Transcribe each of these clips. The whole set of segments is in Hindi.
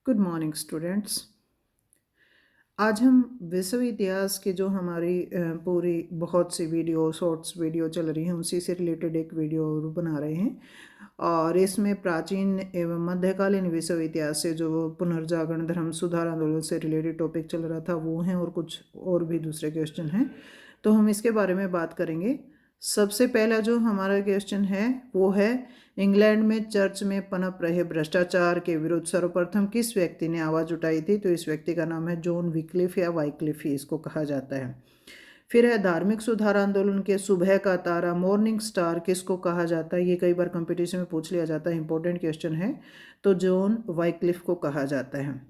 Good morning students. आज हम विश्व इतिहास की जो हमारी पूरी बहुत सी वीडियो शॉर्ट्स वीडियो चल रही हैं उसी से रिलेटेड एक वीडियो और बना रहे हैं। और इसमें प्राचीन एवं मध्यकालीन विश्व इतिहास से जो पुनर्जागरण धर्म सुधार आंदोलन से रिलेटेड टॉपिक चल रहा था वो हैं, और कुछ और भी दूसरे क्वेश्चन हैं, तो हम इसके बारे में बात करेंगे। सबसे पहला जो हमारा क्वेश्चन है वो है, इंग्लैंड में चर्च में पनप रहे भ्रष्टाचार के विरुद्ध सर्वप्रथम किस व्यक्ति ने आवाज़ उठाई थी? तो इस व्यक्ति का नाम है जॉन विक्लिफ या वाइक्लिफ ही इसको कहा जाता है। फिर है, धार्मिक सुधार आंदोलन के सुबह का तारा मॉर्निंग स्टार किसको कहा जाता है? ये कई बार कंपटीशन में पूछ लिया जाता है, इंपॉर्टेंट क्वेश्चन है। तो जॉन वाइक्लिफ को कहा जाता है।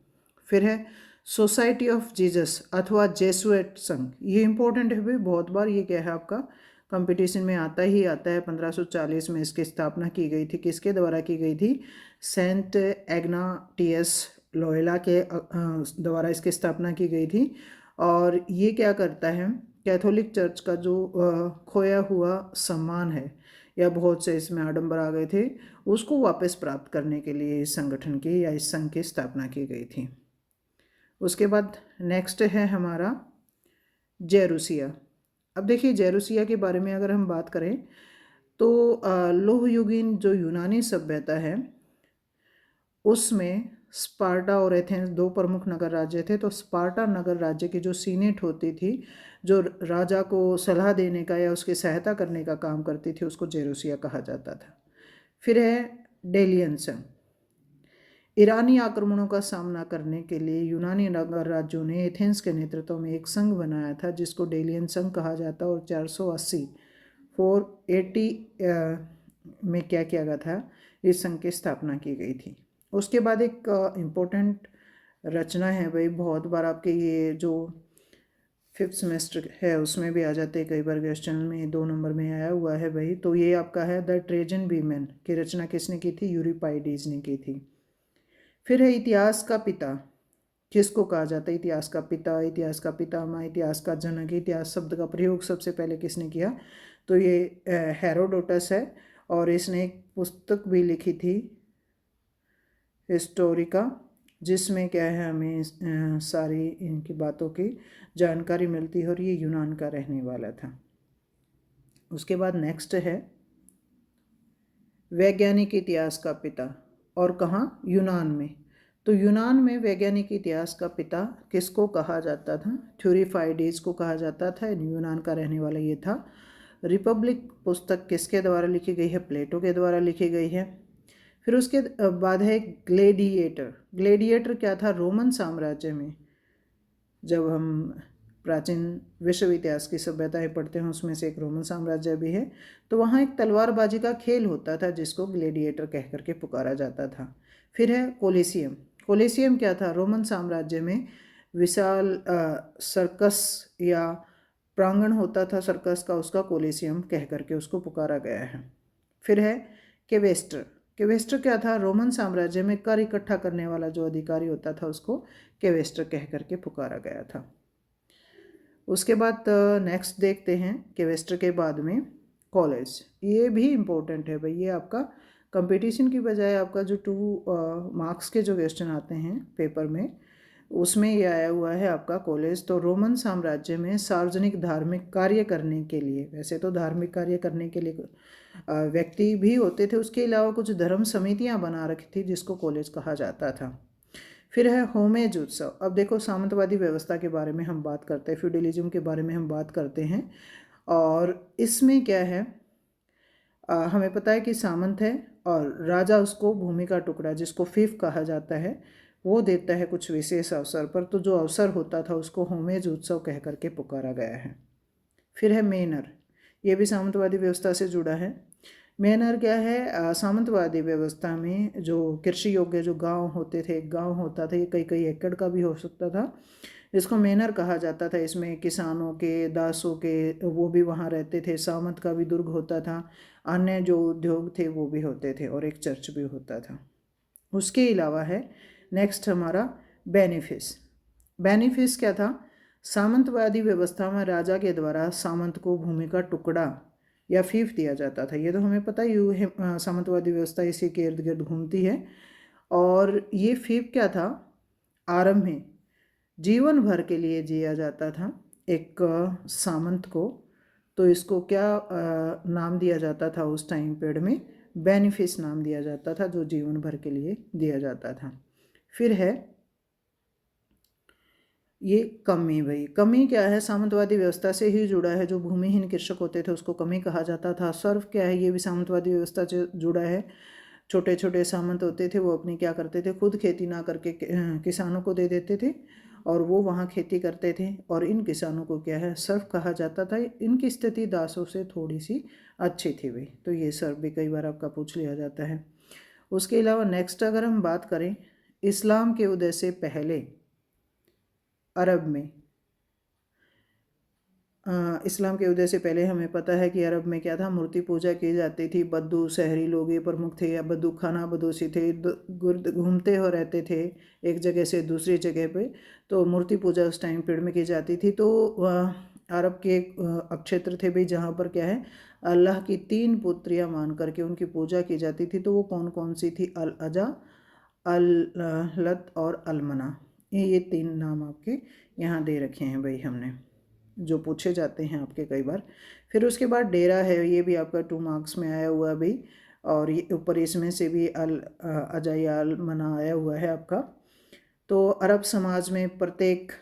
फिर है, सोसाइटी ऑफ जीसस अथवा जेसुएट संघ, ये इंपॉर्टेंट है भाई, बहुत बार ये क्या है आपका कंपटीशन में आता ही आता है। 1540 में इसकी स्थापना की गई थी। किसके द्वारा की गई थी? सेंट एग्नाटियस लोयला के द्वारा इसकी स्थापना की गई थी। और ये क्या करता है, कैथोलिक चर्च का जो खोया हुआ सम्मान है या बहुत से इसमें आडंबर आ गए थे, उसको वापस प्राप्त करने के लिए इस संगठन की या इस संघ की स्थापना की गई थी। उसके बाद नेक्स्ट है हमारा जेरूसिया। अब देखिए, जेरूसिया के बारे में अगर हम बात करें तो लौह युगीन जो यूनानी सभ्यता है उसमें स्पार्टा और एथेंस दो प्रमुख नगर राज्य थे। तो स्पार्टा नगर राज्य की जो सीनेट होती थी, जो राजा को सलाह देने का या उसकी सहायता करने का काम करती थी, उसको जेरूसिया कहा जाता था। फिर है डेलियन संघ। ईरानी आक्रमणों का सामना करने के लिए यूनानी नगर राज्यों ने एथेंस के नेतृत्व में एक संघ बनाया था जिसको डेलियन संघ कहा जाता है। और 480 में क्या किया गया था, इस संघ की स्थापना की गई थी। उसके बाद एक इम्पोर्टेंट रचना है भाई, बहुत बार आपके ये जो 5th सेमेस्टर है उसमें भी आ जाते हैं, कई बार क्वेश्चन में 2 नंबर में आया हुआ है भाई। तो ये आपका है द ट्रेजन वीमेन की रचना किसने की थी? यूरिपाइडीज ने की थी। फिर है इतिहास का पिता किसको कहा जाता है? इतिहास का पिता, इतिहास का पितामह, इतिहास का जनक। इतिहास शब्द का प्रयोग सबसे पहले किसने किया? तो ये हेरोडोटस है। और इसने एक पुस्तक भी लिखी थी हिस्टोरिका, जिसमें क्या है हमें सारी इनकी बातों की जानकारी मिलती है, और ये यूनान का रहने वाला था। उसके बाद नेक्स्ट है वैज्ञानिक इतिहास का पिता, और कहाँ? यूनान में। तो यूनान में वैज्ञानिक इतिहास का पिता किसको कहा जाता था? थ्यूरिफाइडीज को कहा जाता था। यूनान का रहने वाला ये था। रिपब्लिक पुस्तक किसके द्वारा लिखी गई है? प्लेटो के द्वारा लिखी गई है। फिर उसके बाद है ग्लेडिएटर। ग्लेडिएटर क्या था? रोमन साम्राज्य में जब हम प्राचीन विश्व इतिहास की सभ्यताएं पढ़ते हैं उसमें से एक रोमन साम्राज्य भी है, तो वहाँ एक तलवारबाजी का खेल होता था जिसको ग्लेडिएटर कह करके पुकारा जाता था। फिर है कोलिसियम। कोलिसियम क्या था? रोमन साम्राज्य में विशाल सर्कस या प्रांगण होता था सर्कस का, उसका कोलिसियम कह करके उसको पुकारा गया है। फिर है केवेस्टर। केवेस्टर क्या था? रोमन साम्राज्य में कर इकट्ठा करने वाला जो अधिकारी होता था उसको केवेस्टर कह करके पुकारा गया था। उसके बाद नेक्स्ट देखते हैं केवेस्टर के बाद में कॉलेज। ये भी इम्पोर्टेंट है भाई, ये आपका कंपटीशन की बजाय आपका जो 2 मार्क्स के जो क्वेश्चन आते हैं पेपर में उसमें ये आया हुआ है आपका कॉलेज। तो रोमन साम्राज्य में सार्वजनिक धार्मिक कार्य करने के लिए, वैसे तो धार्मिक कार्य करने के लिए व्यक्ति भी होते थे, उसके अलावा कुछ धर्म समितियां बना रखी थी जिसको कॉलेज कहा जाता था। फिर है होमेज उत्सव। अब देखो, सामंतवादी व्यवस्था के बारे में हम बात करते हैं, फ्यूडलिज्म के बारे में हम बात करते हैं, और इसमें क्या है हमें पता है कि सामंत है और राजा उसको भूमि का टुकड़ा जिसको फीफ कहा जाता है वो देता है कुछ विशेष अवसर पर। तो जो अवसर होता था उसको होमेज उत्सव कह करके पुकारा गया है। फिर है मेनर। ये भी सामंतवादी व्यवस्था से जुड़ा है। मेनर क्या है? सामंतवादी व्यवस्था में जो कृषि योग्य जो गांव होते थे, एक गांव होता था, ये कई कई एकड़ का भी हो सकता था, इसको मेनर कहा जाता था। इसमें किसानों के, दासों के वो भी वहाँ रहते थे, सामंत का भी दुर्ग होता था, अन्य जो उद्योग थे वो भी होते थे, और एक चर्च भी होता था। उसके अलावा है नेक्स्ट हमारा बेनिफिस। बेनिफिस क्या था? सामंतवादी व्यवस्था में राजा के द्वारा सामंत को भूमि का टुकड़ा या फीफ दिया जाता था। ये तो हमें पता ही सामंतवादी व्यवस्था इसी के इर्द गिर्द घूमती है। और ये फीफ क्या था? आरंभ में जीवन भर के लिए जिया जाता था एक सामंत को, तो इसको क्या नाम दिया जाता था उस टाइम पीरियड में? बेनिफिस नाम दिया जाता था, जो जीवन भर के लिए दिया जाता था। फिर है ये कमी। भाई कमी क्या है? सामंतवादी व्यवस्था से ही जुड़ा है। जो भूमिहीन कृषक होते थे उसको कमी कहा जाता था। सर्व क्या है? ये भी सामंतवादी व्यवस्था से जुड़ा है। छोटे छोटे सामंत होते थे, वो अपनी क्या करते थे, खुद खेती ना करके किसानों को दे देते थे और वो वहाँ खेती करते थे, और इन किसानों को क्या है, सर्व कहा जाता था। इनकी स्थिति दासों से थोड़ी सी अच्छी थी भाई, तो ये सर्व भी कई बार आपका पूछ लिया जाता है। उसके अलावा नेक्स्ट अगर हम बात करें, इस्लाम के उदय से पहले अरब में, इस्लाम के उदय से पहले हमें पता है कि अरब में क्या था, मूर्ति पूजा की जाती थी। बद्दू शहरी लोग ये प्रमुख थे, या बद्दू खाना बदोशी थे, गुर्द घूमते हो रहते थे एक जगह से दूसरी जगह पे, तो मूर्ति पूजा उस टाइम पीरियड में की जाती थी। तो अरब के अक्षेत्र थे भाई, जहाँ पर क्या है, अल्लाह की 3 पुत्रियाँ मान करके उनकी पूजा की जाती थी। तो वो कौन कौन सी थी? अल अजा, अल लत और अलमना। ये 3 नाम आपके यहाँ दे रखे हैं भाई हमने, जो पूछे जाते हैं आपके कई बार। फिर उसके बाद डेरा है, ये भी आपका 2 मार्क्स में आया हुआ है भाई, और ये ऊपर इसमें से भी अजाया अल मना आया हुआ है आपका। तो अरब समाज में प्रत्येक,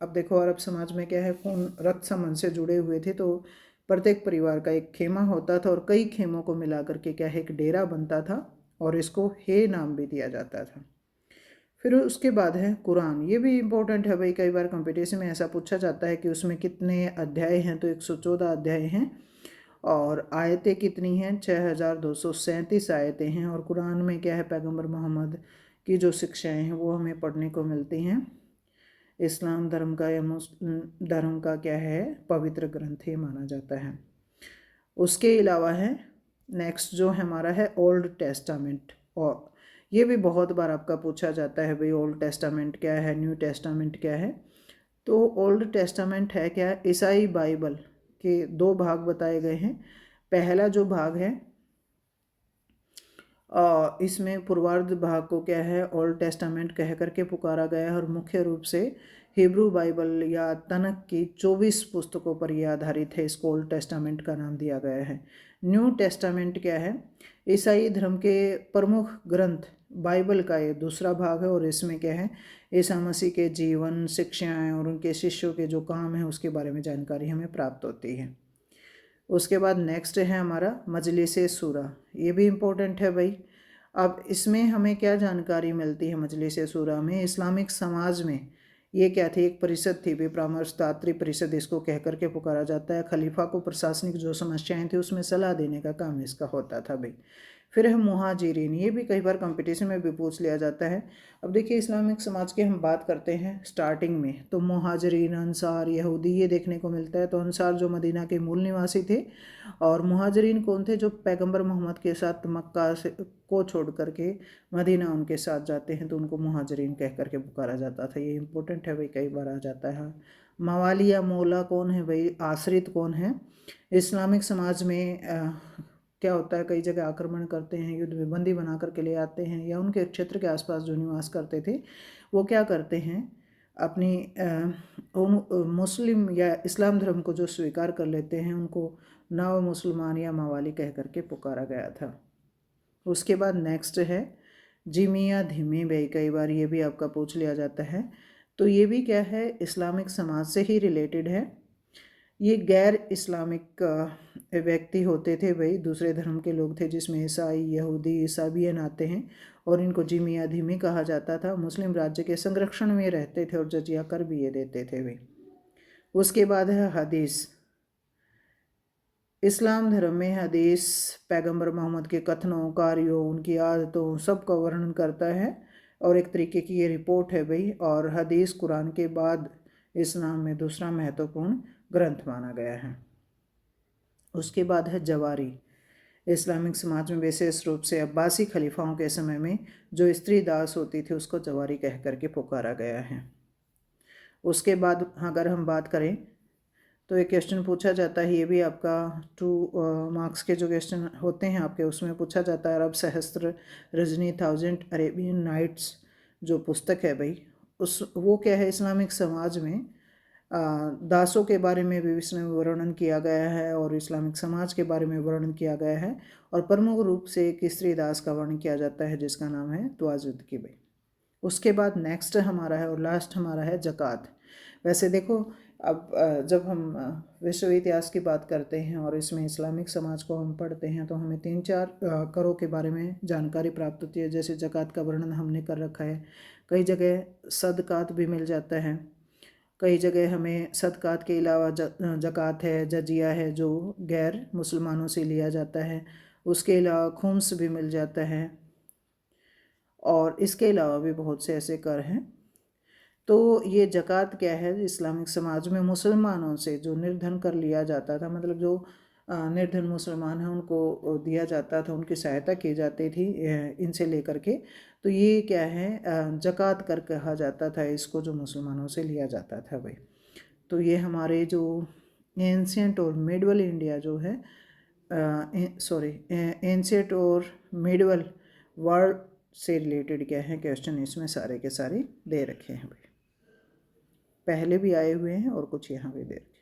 अब देखो अरब समाज में क्या है, कौन रक्त संबंध से जुड़े हुए थे, तो प्रत्येक परिवार का एक खेमा होता था, और कई खेमों को मिला करके क्या है, एक डेरा बनता था, और इसको हे नाम भी दिया जाता था। फिर उसके बाद है कुरान। ये भी इम्पोर्टेंट है भाई, कई बार कंपटीशन में ऐसा पूछा जाता है कि उसमें कितने अध्याय हैं, तो 114 अध्याय हैं, और आयतें कितनी हैं? 6237 आयतें हैं। और कुरान में क्या है, पैगंबर मोहम्मद की जो शिक्षाएं हैं वो हमें पढ़ने को मिलती हैं। इस्लाम धर्म का या मुस्लिम धर्म का क्या है, पवित्र ग्रंथ ये माना जाता है। उसके अलावा है नेक्स्ट जो हमारा है ओल्ड टेस्टामेंट, और ये भी बहुत बार आपका पूछा जाता है भाई, ओल्ड टेस्टामेंट क्या है, न्यू टेस्टामेंट क्या है? तो ओल्ड टेस्टामेंट है क्या? ईसाई बाइबल के 2 भाग बताए गए हैं। पहला जो भाग है, इसमें पूर्वार्ध भाग को क्या है, ओल्ड टेस्टामेंट कह करके पुकारा गया है, और मुख्य रूप से हिब्रू बाइबल या तनक की 24 पुस्तकों पर यह आधारित है। इसको ओल्ड टेस्टामेंट का नाम दिया गया है। न्यू टेस्टामेंट क्या है? ईसाई धर्म के प्रमुख ग्रंथ बाइबल का ये दूसरा भाग है, और इसमें क्या है, ईसा मसीह के जीवन, शिक्षाएं और उनके शिष्यों के जो काम है उसके बारे में जानकारी हमें प्राप्त होती है। उसके बाद नेक्स्ट है हमारा मजलिस सूरा। ये भी इम्पोर्टेंट है भाई। अब इसमें हमें क्या जानकारी मिलती है मजलिस सूरा में? इस्लामिक समाज में ये क्या थी, एक परिषद थी भी, परामर्शदात्री परिषद इसको कह करके पुकारा जाता है। खलीफा को प्रशासनिक जो समस्याएं थी उसमें सलाह देने का काम इसका होता था भाई। फिर है मुहाजिरीन, ये भी कई बार कंपटीशन में भी पूछ लिया जाता है। अब देखिए इस्लामिक समाज की हम बात करते हैं स्टार्टिंग में, तो मुहाजिरीन, अंसार, यहूदी ये देखने को मिलता है। तो अंसार जो मदीना के मूल निवासी थे, और मुहाजिरीन कौन थे? जो पैगंबर मोहम्मद के साथ मक्का से को छोड़ करके मदीना उनके साथ जाते हैं, तो उनको मुहाजिरीन कह करके पुकारा जाता था। ये इंपॉर्टेंट है भाई, कई बार आ जाता है। मवाली या मौला कौन है भाई? आश्रित कौन है? इस्लामिक समाज में क्या होता है, कई जगह आक्रमण करते हैं, युद्ध में बंदी बना करके ले आते हैं, या उनके क्षेत्र के आसपास जो निवास करते थे वो क्या करते हैं, अपनी मुस्लिम या इस्लाम धर्म को जो स्वीकार कर लेते हैं उनको नव मुसलमान या मवाली कह करके पुकारा गया था। उसके बाद नेक्स्ट है जिमिया धीमी भाई, कई बार ये भी आपका पूछ लिया जाता है। तो ये भी क्या है, इस्लामिक समाज से ही रिलेटेड है। ये गैर इस्लामिक व्यक्ति होते थे भाई, दूसरे धर्म के लोग थे, जिसमें ईसाई, यहूदी, ईसाबियन आते हैं, और इनको जिमिया धीमी कहा जाता था। मुस्लिम राज्य के संरक्षण में रहते थे, और जजिया कर भी ये देते थे भाई। उसके बाद है हदीस। इस्लाम धर्म में हदीस पैगंबर मोहम्मद के कथनों, कार्यों, उनकी आदतों सब का वर्णन करता है, और एक तरीके की ये रिपोर्ट है भाई। और हदीस कुरान के बाद इस्लाम में दूसरा महत्वपूर्ण ग्रंथ माना गया है। उसके बाद है जवारी। इस्लामिक समाज में विशेष रूप से अब्बासी खलीफाओं के समय में जो स्त्री दास होती थी उसको जवारी कह करके पुकारा गया है। उसके बाद अगर हम बात करें तो एक क्वेश्चन पूछा जाता है, ये भी आपका 2 मार्क्स के जो क्वेश्चन होते हैं आपके उसमें पूछा जाता है। अरब सहस्त्र रजनी 1000 अरेबियन नाइट्स जो पुस्तक है भाई, वो क्या है, इस्लामिक समाज में दासों के बारे में भी इसमें वर्णन किया गया है और इस्लामिक समाज के बारे में वर्णन किया गया है। और प्रमुख रूप से एक स्त्री दास का वर्णन किया जाता है जिसका नाम है तवाजुद की बई। उसके बाद नेक्स्ट हमारा है और लास्ट हमारा है ज़कात। वैसे देखो, अब जब हम विश्व इतिहास की बात करते हैं और इसमें इस्लामिक समाज को हम पढ़ते हैं तो हमें 3-4 करों के बारे में जानकारी प्राप्त होती है। जैसे ज़कात का वर्णन हमने कर रखा है, कई जगह सदकात भी मिल जाता है, कई जगह हमें सदकात के अलावा ज़कात है, जजिया है जो गैर मुसलमानों से लिया जाता है, उसके अलावा खुम्स भी मिल जाता है और इसके अलावा भी बहुत से ऐसे कर हैं। तो ये ज़कात क्या है, इस्लामिक समाज में मुसलमानों से जो निर्धन कर लिया जाता था, मतलब जो निर्धन मुसलमान हैं उनको दिया जाता था, उनकी सहायता की जाती थी इनसे लेकर के। तो ये क्या है, ज़कात कर कहा जाता था इसको, जो मुसलमानों से लिया जाता था भाई। तो ये हमारे जो एंशियंट और मिडवल इंडिया जो है, एंशियंट और मिडवल वर्ल्ड से रिलेटेड क्या है क्वेश्चन इसमें सारे के सारे दे रखे हैं भाई, पहले भी आए हुए हैं और कुछ यहाँ भी दे रखे हैं।